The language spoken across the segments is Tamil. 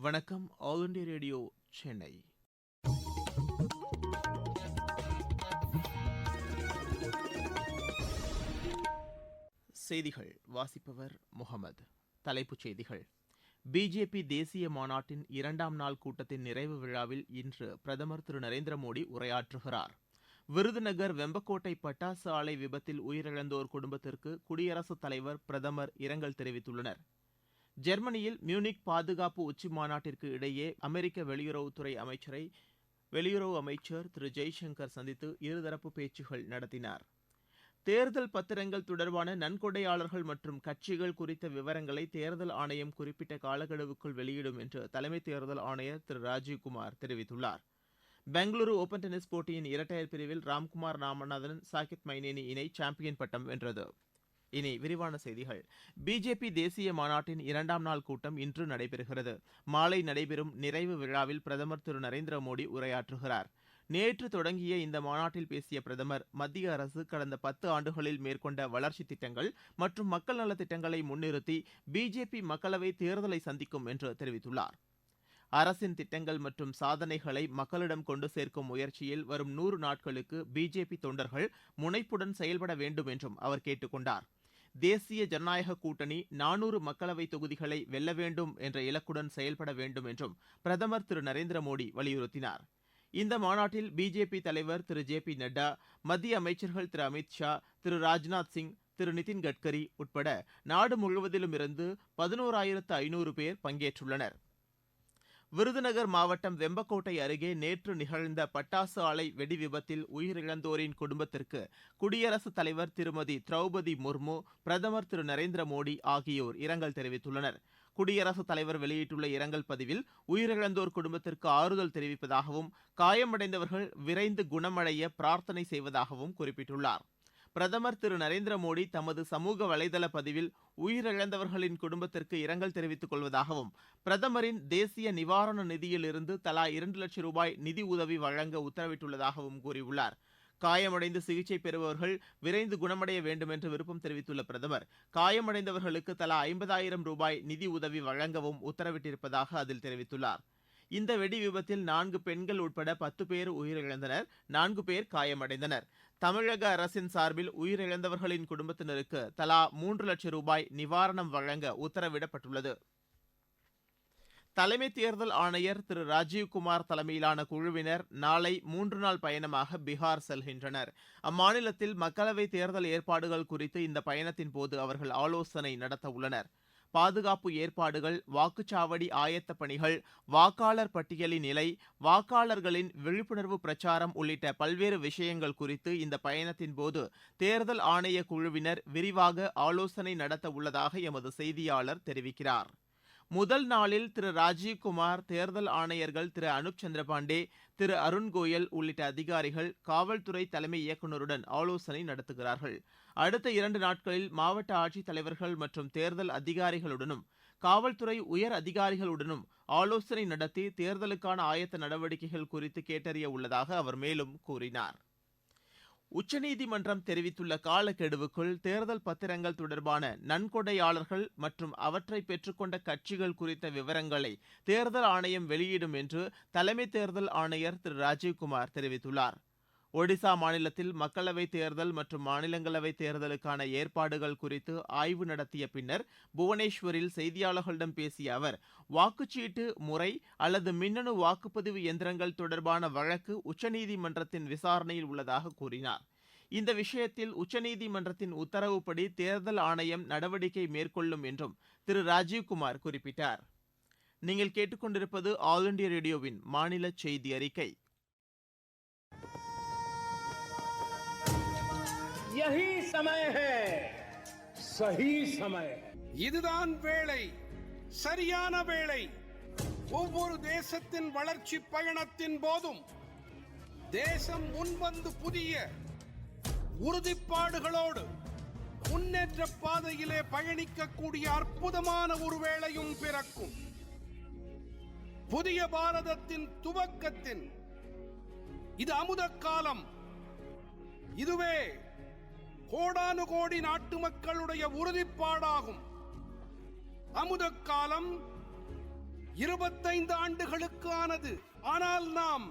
வணக்கம். All India radio Chennai. செய்திகள் வாசிப்பவர் முகமது. தலைப்புச் செய்திகள். பிஜேபி தேசிய மாநாட்டின் 2ஆம் நாள் கூட்டத்தின் நிறைவு விழாவில் இன்று பிரதமர் திரு நரேந்திர மோடி உரையாற்றுகிறார். விருதுநகர் வெம்பக்கோட்டை பட்டாசு ஆலை விபத்தில் உயிரிழந்தோர் குடும்பத்திற்கு குடியரசுத் தலைவர், பிரதமர் இரங்கல் தெரிவித்துள்ளனர். ஜெர்மனியில் மியூனிக் பாதுகாப்பு உச்சி மாநாட்டிற்கு இடையே அமெரிக்க வெளியுறவுத்துறை அமைச்சரை வெளியுறவு அமைச்சர் திரு ஜெய்சங்கர் சந்தித்து இருதரப்பு பேச்சுகள் நடத்தினார். தேர்தல் பத்திரங்கள் தொடர்பான நன்கொடையாளர்கள் மற்றும் கட்சிகள் குறித்த விவரங்களை தேர்தல் ஆணையம் குறிப்பிட்ட காலக்கெடுவுக்குள் வெளியிடும் என்று தலைமை தேர்தல் ஆணையர் திரு ராஜீவ்குமார் தெரிவித்துள்ளார். பெங்களூரு ஓபன் டென்னிஸ் போட்டியின் இரட்டையர் பிரிவில் ராம்குமார் ராமநாதன், சாகித் மைனேனி இணை சாம்பியன் பட்டம் வென்றது. இனி விரிவான செய்திகள். பிஜேபி தேசிய மாநாட்டின் 2ஆம் நாள் கூட்டம் இன்று நடைபெறுகிறது. மாலை நடைபெறும் நிறைவு விழாவில் பிரதமர் திரு நரேந்திர மோடி உரையாற்றுகிறார். நேற்று தொடங்கிய இந்த மாநாட்டில் பேசிய பிரதமர், மத்திய அரசு கடந்த 10 ஆண்டுகளில் மேற்கொண்ட வளர்ச்சித் திட்டங்கள் மற்றும் மக்கள் நலத் திட்டங்களை முன்னிறுத்தி பிஜேபி மக்களவைத் தேர்தலை சந்திக்கும் என்று தெரிவித்துள்ளார். அரசின் திட்டங்கள் மற்றும் சாதனைகளை மக்களிடம் கொண்டு சேர்க்கும் முயற்சியில் வரும் 100 நாட்களுக்கு பிஜேபி தொண்டர்கள் முனைப்புடன் செயல்பட வேண்டும் என்றும் அவர் கேட்டுக் கொண்டார். தேசிய ஜனநாயக கூட்டணி 400 மக்களவை தொகுதிகளை வெல்ல வேண்டும் என்ற இலக்குடன் செயல்பட வேண்டும் என்றும் பிரதமர் திரு நரேந்திர மோடி வலியுறுத்தினார். இந்த மாநாட்டில் பிஜேபி தலைவர் திரு ஜே பி நட்டா, மத்திய அமைச்சர்கள் திரு அமித் ஷா, திரு ராஜ்நாத் சிங், திரு நிதின் கட்கரி உட்பட நாடு முழுவதிலும் இருந்து 11,500 பேர் பங்கேற்றுள்ளனர். விருதுநகர் மாவட்டம் வெம்பக்கோட்டை அருகே நேற்று நிகழ்ந்த பட்டாசு ஆலை வெடி விபத்தில் உயிரிழந்தோரின் குடும்பத்திற்கு குடியரசுத் தலைவர் திருமதி திரௌபதி முர்மு, பிரதமர் திரு நரேந்திர மோடி ஆகியோர் இரங்கல் தெரிவித்துள்ளனர். குடியரசுத் தலைவர் வெளியிட்டுள்ள இரங்கல் பதிவில், உயிரிழந்தோர் குடும்பத்திற்கு ஆறுதல் தெரிவிப்பதாகவும் காயமடைந்தவர்கள் விரைந்து குணமடைய பிரார்த்தனை செய்வதாகவும் குறிப்பிட்டுள்ளார். பிரதமர் திரு நரேந்திர மோடி தமது சமூக வலைதள பதிவில் உயிரிழந்தவர்களின் குடும்பத்திற்கு இரங்கல் தெரிவித்துக் கொள்வதாகவும், பிரதமரின் தேசிய நிவாரண நிதியில் இருந்து தலா 2 லட்சம் ரூபாய் நிதி உதவி வழங்க உத்தரவிட்டுள்ளதாகவும் கூறியுள்ளார். காயமடைந்து சிகிச்சை பெறுபவர்கள் விரைந்து குணமடைய வேண்டும் என்று விருப்பம் தெரிவித்துள்ள பிரதமர், காயமடைந்தவர்களுக்கு தலா 50,000 ரூபாய் நிதி உதவி வழங்கவும் உத்தரவிட்டிருப்பதாக அதில் தெரிவித்துள்ளார். இந்த வெடி விபத்தில் 4 பெண்கள் உட்பட 10 பேர் உயிரிழந்தனர், 4 பேர் காயமடைந்தனர். தமிழக அரசின் சார்பில் உயிரிழந்தவர்களின் குடும்பத்தினருக்கு தலா 3 லட்சம் ரூபாய் நிவாரணம் வழங்க உத்தரவிடப்பட்டுள்ளது. தலைமை தேர்தல் ஆணையர் திரு ராஜீவ்குமார் தலைமையிலான குழுவினர் நாளை 3 நாள் பயணமாக பீகார் செல்கின்றனர். அம்மாநிலத்தில் மக்களவைத் தேர்தல் ஏற்பாடுகள் குறித்து இந்த பயணத்தின் போது அவர்கள் ஆலோசனை நடத்த உள்ளனர். பாதுகாப்பு ஏற்பாடுகள், வாக்குச்சாவடி ஆயத்த பணிகள், வாக்காளர் பட்டியலின் நிலை, வாக்காளர்களின் விழிப்புணர்வு பிரச்சாரம் உள்ளிட்ட பல்வேறு விஷயங்கள் குறித்து இந்த பயணத்தின் போது தேர்தல் ஆணைய குழுவினர் விரிவாக ஆலோசனை நடத்த உள்ளதாக எமது செய்தியாளர் தெரிவிக்கிறார். முதல் நாளில் திரு ராஜீவ்குமார், தேர்தல் ஆணையர்கள் திரு அனுப் சந்திரபாண்டே, திரு அருண் கோயல் உள்ளிட்ட அதிகாரிகள் காவல்துறை தலைமை இயக்குநருடன் ஆலோசனை நடத்துகிறார்கள். அடுத்த 2 நாட்களில் மாவட்ட ஆட்சித் தலைவர்கள் மற்றும் தேர்தல் அதிகாரிகளுடனும் காவல்துறை உயர் அதிகாரிகளுடனும் ஆலோசனை நடத்தி தேர்தலுக்கான ஆயத்த நடவடிக்கைகள் குறித்து கேட்டறிய உள்ளதாக அவர் மேலும் கூறினார். உச்சநீதிமன்றம் தெரிவித்துள்ள காலக்கெடுவுக்குள் தேர்தல் பத்திரங்கள் தொடர்பான நன்கொடையாளர்கள் மற்றும் அவற்றை பெற்றுக்கொண்ட கட்சிகள் குறித்த விவரங்களை தேர்தல் ஆணையம் வெளியிடும் என்று தலைமை தேர்தல் ஆணையர் திரு ராஜீவ்குமார் தெரிவித்துள்ளார். ஒடிசா மாநிலத்தில் மக்களவைத் தேர்தல் மற்றும் மாநிலங்களவைத் தேர்தலுக்கான ஏற்பாடுகள் குறித்து ஆய்வு நடத்திய பின்னர் புவனேஸ்வரில் செய்தியாளர்களிடம் பேசிய அவர், வாக்குச்சீட்டு முறை அல்லது மின்னணு வாக்குப்பதிவு எந்திரங்கள் தொடர்பான வழக்கு உச்சநீதிமன்றத்தின் விசாரணையில் உள்ளதாக கூறினார். இந்த விஷயத்தில் உச்சநீதிமன்றத்தின் உத்தரவுப்படி தேர்தல் ஆணையம் நடவடிக்கை மேற்கொள்ளும் என்றும் திரு ராஜீவ்குமார் குறிப்பிட்டார். நீங்கள் கேட்டுக்கொண்டிருப்பது ஆல் இண்டியா ரேடியோவின் மாநில செய்தி அறிக்கை. यही समय है, सही समय है. இதுதான் வேளை, சரியான வேளை. ஒவ்வொரு தேசத்தின் வளர்ச்சி பயணத்தின் போதும் தேசம் முன்வந்து புதிய உறுதிப்பாடுகளோடு முன்னேற்ற பாதையிலே பயணிக்கக்கூடிய அற்புதமான ஒரு வேளையும் பிறக்கும். புதிய பாரதத்தின் துவக்கத்தின் இது அமுத காலம். இதுவே கோடானு கோடி நாட்டு மக்களுடைய உறுதிப்பாடாகும். அமுத காலம் 25 ஆண்டுகளுக்கு ஆனது. ஆனால் நாம்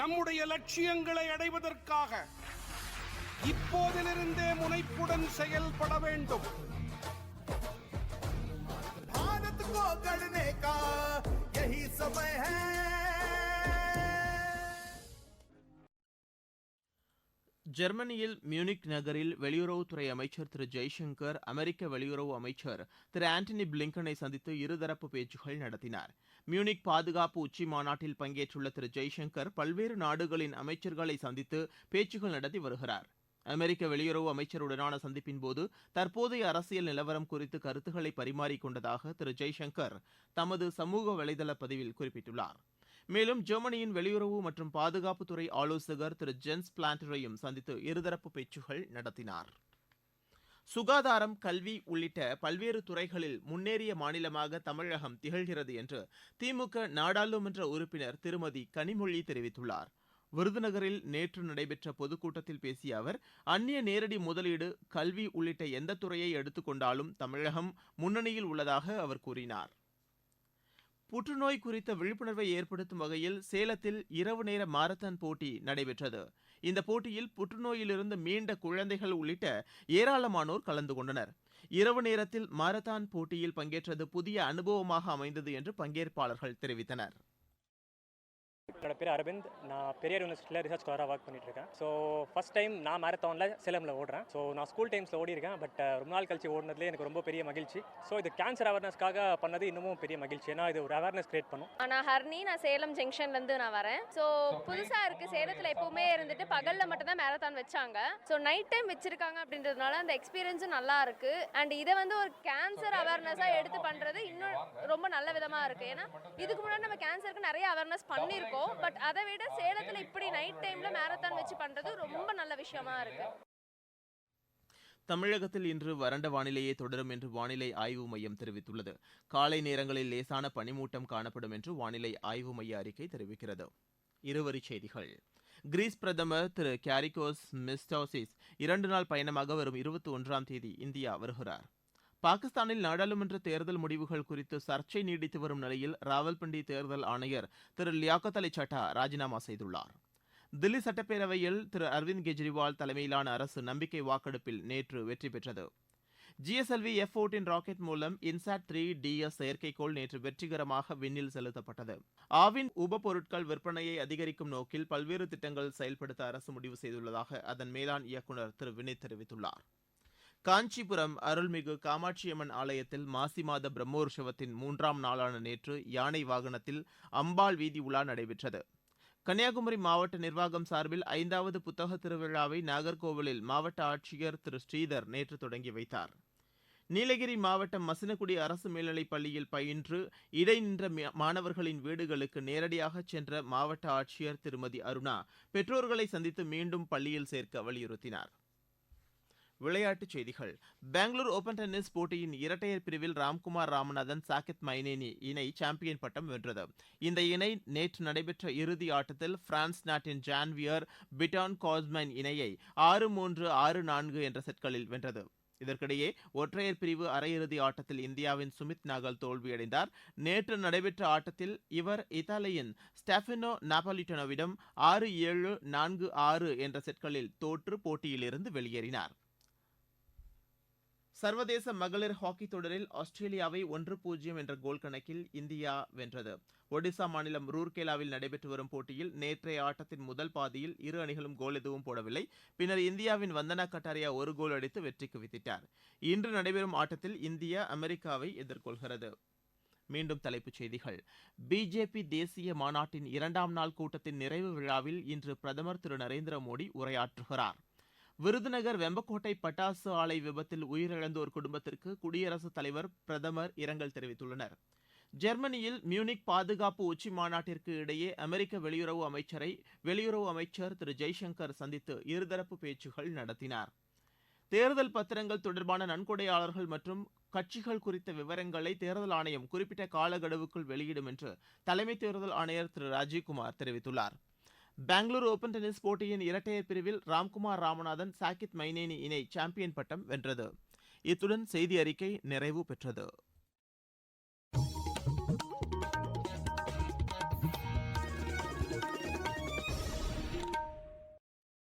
நம்முடைய லட்சியங்களை அடைவதற்காக இப்போதிலிருந்தே முனைப்புடன் செயல்பட வேண்டும். भारत को गढ़ने का यही समय है. ஜெர்மனியில் மியூனிக் நகரில் வெளியுறவுத்துறை அமைச்சர் திரு ஜெய்சங்கர் அமெரிக்க வெளியுறவு அமைச்சர் திரு ஆண்டனி பிளிங்கனை சந்தித்து இருதரப்பு பேச்சுகள் நடத்தினார். மியூனிக் பாதுகாப்பு உச்சி மாநாட்டில் பங்கேற்றுள்ள திரு ஜெய்சங்கர் பல்வேறு நாடுகளின் அமைச்சர்களை சந்தித்து பேச்சுகள் நடத்தி வருகிறார். அமெரிக்க வெளியுறவு அமைச்சருடனான சந்திப்பின் போது தற்போதைய அரசியல் நிலவரம் குறித்து கருத்துக்களை பரிமாறிக்கொண்டதாக திரு ஜெய்சங்கர் தமது சமூக வலைதள பதிவில் குறிப்பிட்டுள்ளார். மேலும் ஜெர்மனியின் வெளியுறவு மற்றும் பாதுகாப்புத்துறை ஆலோசகர் திரு ஜென்ஸ் பிளாண்டரையும் சந்தித்து இருதரப்பு பேச்சுகள் நடத்தினார். சுகாதாரம், கல்வி உள்ளிட்ட பல்வேறு துறைகளில் முன்னேறிய மாநிலமாக தமிழகம் திகழ்கிறது என்று திமுக நாடாளுமன்ற உறுப்பினர் திருமதி கனிமொழி தெரிவித்துள்ளார். விருதுநகரில் நேற்று நடைபெற்ற பொதுக்கூட்டத்தில் பேசிய அவர், அந்நிய நேரடி முதலீடு, கல்வி உள்ளிட்ட எந்த துறையை எடுத்துக்கொண்டாலும் தமிழகம் முன்னணியில் உள்ளதாக அவர் கூறினார். புற்றுநோய் குறித்த விழிப்புணர்வை ஏற்படுத்தும் வகையில் சேலத்தில் இரவு நேர மாரத்தான் போட்டி நடைபெற்றது. இந்த போட்டியில் புற்றுநோயிலிருந்து மீண்ட குழந்தைகள் உள்ளிட்ட ஏராளமானோர் கலந்து கொண்டனர். இரவு நேரத்தில் மாரத்தான் போட்டியில் பங்கேற்றது புதிய அனுபவமாக அமைந்தது என்று பங்கேற்பாளர்கள் தெரிவித்தனர். என்னோட பேர் அரவிந்த். நான் பெரியார் யூனிவர்சிட்டியில் ரிசர்ச் ஸ்காலராக ஒர்க் பண்ணிட்டு இருக்கேன். ஸோ ஃபர்ஸ்ட் டைம் நான் மேரத்தானில் சேலமில் ஓடுறேன். ஸோ நான் ஸ்கூல் டைம்ஸில் ஓடி இருக்கேன். பட் ரொம்ப நாள் கழிச்சு ஓடினதுலேயே எனக்கு ரொம்ப பெரிய மகிழ்ச்சி. ஸோ இது கேன்சர் அவேர்னஸ்க்காக பண்ணது இன்னமும் பெரிய மகிழ்ச்சி. ஏன்னா இது ஒரு அவேர்னஸ் கிரியேட் பண்ணும். நான் ஹர்னி, நான் சேலம் ஜங்ஷன்லேருந்து நான் வரேன். ஸோ புதுசாக இருக்குது. சேலத்தில் எப்போவுமே இருந்துட்டு பகலில் மட்டும் தான் மேரத்தான் வச்சாங்க. ஸோ நைட் டைம் வச்சிருக்காங்க அப்படின்றதுனால அந்த எக்ஸ்பீரியன்ஸும் நல்லா இருக்கு. அண்ட் இதை வந்து ஒரு கேன்சர் அவேர்னஸாக எடுத்து பண்ணுறது இன்னும் ரொம்ப நல்ல விதமாக இருக்குது. ஏன்னா இதுக்கு முன்னாடி நம்ம கேன்சருக்கு நிறைய அவேர்னஸ் பண்ணியிருக்கோம். பட் அதை விட சேலத்துல இப்படி நைட் டைம்ல மேரத்தான் வச்சு பண்றது ரொம்ப நல்ல விஷயமா இருக்கு. தமிழகத்தில் இன்று வறண்ட வானிலையே தொடரும் என்று வானிலை ஆய்வு மையம் தெரிவித்துள்ளது. காலை நேரங்களில் லேசான பனிமூட்டம் காணப்படும் என்று வானிலை ஆய்வு மைய அறிக்கை தெரிவிக்கிறது. இருவரிச் செய்திகள். கிரீஸ் பிரதமர் திரு கேரிகோஸ் மிட்சோடாகிஸ் 2 நாள் பயணமாக வரும் 21ஆம் தேதி இந்தியா வருகிறார். பாகிஸ்தானில் நாடாளுமன்ற தேர்தல் முடிவுகள் குறித்து சர்ச்சை நீடித்து வரும் நிலையில் ராவல்பிண்டி தேர்தல் ஆணையர் திரு லியாக்கத் அலி சட்டா ராஜினாமா செய்துள்ளார். தில்லி சட்டப்பேரவையில் திரு அரவிந்த் கெஜ்ரிவால் தலைமையிலான அரசு நம்பிக்கை வாக்கெடுப்பில் நேற்று வெற்றி பெற்றது. GSLV F-14 ராக்கெட் மூலம் இன்சாட்-3 DS செயற்கைக்கோள் நேற்று வெற்றிகரமாக விண்ணில் செலுத்தப்பட்டது. ஆவின் உபபொருட்கள் விற்பனையை அதிகரிக்கும் நோக்கில் பல்வேறு திட்டங்கள் செயல்படுத்த அரசு முடிவு செய்துள்ளதாக அதன் மேலாண் இயக்குநர் திரு வினித் தெரிவித்துள்ளார். காஞ்சிபுரம் அருள்மிகு காமாட்சியம்மன் ஆலயத்தில் மாசி மாத பிரம்மோற்சவத்தின் 3ஆம் நாளான நேற்று யானை வாகனத்தில் அம்பாள் வீதி உலா நடைபெற்றது. கன்னியாகுமரி மாவட்ட நிர்வாகம் சார்பில் 5வது புத்தக திருவிழாவை நாகர்கோவிலில் மாவட்ட ஆட்சியர் திரு ஸ்ரீதர் நேற்று தொடங்கி வைத்தார். நீலகிரி மாவட்டம் மசினகுடி அரசு மேல்நிலைப் பள்ளியில் பயின்று இடைநின்ற மாணவர்களின் வீடுகளுக்கு நேரடியாக சென்ற மாவட்ட ஆட்சியர் திருமதி அருணா பெற்றோர்களை சந்தித்து மீண்டும் பள்ளியில் சேர்க்க வலியுறுத்தினார். விளையாட்டுச் செய்திகள். பெங்களூரு ஓபன் டென்னிஸ் போட்டியின் இரட்டையர் பிரிவில் ராம்குமார் ராமநாதன், சாகித் மைனேனி இணை சாம்பியன் பட்டம் வென்றது. இந்த இணை நேற்று நடைபெற்ற இறுதி ஆட்டத்தில் பிரான்ஸ் நாட்டின் ஜான்வியர் பிட்டான் காஸ்மைன் இணையை 6-3, 6-4 என்ற செட்களில் வென்றது. இதற்கிடையே ஒற்றையர் பிரிவு அரையிறுதி ஆட்டத்தில் இந்தியாவின் சுமித் நாகல் தோல்வியடைந்தார். நேற்று நடைபெற்ற ஆட்டத்தில் இவர் இத்தாலியின் ஸ்டெஃபினோ நாபாலிட்டனோவிடம் 6-7, 4-6 என்ற செட்களில் தோற்று போட்டியிலிருந்து வெளியேறினார். சர்வதேச மகளிர் ஹாக்கி தொடரில் ஆஸ்திரேலியாவை 1-0 என்ற கோல் கணக்கில் இந்தியா வென்றது. ஒடிசா மாநிலம் ரூர்கேலாவில் நடைபெற்று வரும் போட்டியில் நேற்றைய ஆட்டத்தின் முதல் பாதியில் இரு அணிகளும் கோல் எதுவும் போடவில்லை. பின்னர் இந்தியாவின் வந்தனா கட்டாரியா ஒரு கோல் அடித்து வெற்றிக்கு வித்திட்டார். இன்று நடைபெறும் ஆட்டத்தில் இந்தியா அமெரிக்காவை எதிர்கொள்கிறது. மீண்டும் தலைப்புச் செய்திகள். பிஜேபி தேசிய மாநாட்டின் 2ஆம் நாள் கூட்டத்தின் நிறைவு விழாவில் இன்று பிரதமர் திரு நரேந்திர மோடி உரையாற்றுகிறார். விருதுநகர் வெம்பக்கோட்டை பட்டாசு ஆலை விபத்தில் உயிரிழந்தோர் குடும்பத்திற்கு குடியரசுத் தலைவர், பிரதமர் இரங்கல் தெரிவித்துள்ளனர். ஜெர்மனியில் மியூனிக் பாதுகாப்பு உச்சி மாநாட்டிற்கு இடையே அமெரிக்க வெளியுறவு அமைச்சரை வெளியுறவு அமைச்சர் திரு ஜெய்சங்கர் சந்தித்து இருதரப்பு பேச்சுகள் நடத்தினார். தேர்தல் பத்திரங்கள் தொடர்பான நன்கொடையாளர்கள் மற்றும் கட்சிகள் குறித்த விவரங்களை தேர்தல் ஆணையம் குறிப்பிட்ட காலக்கெடுவுக்குள் வெளியிடும் என்று தலைமை தேர்தல் ஆணையர் திரு ராஜீவ்குமார் தெரிவித்துள்ளார். பெங்களூரு ஓபன் டென்னிஸ் போட்டியின் இரட்டையர் பிரிவில் ராம்குமார் ராமநாதன், சாகித் மைனேனி இணை சாம்பியன் பட்டம் வென்றது. இத்துடன் செய்தி அறிக்கை நிறைவு பெற்றது.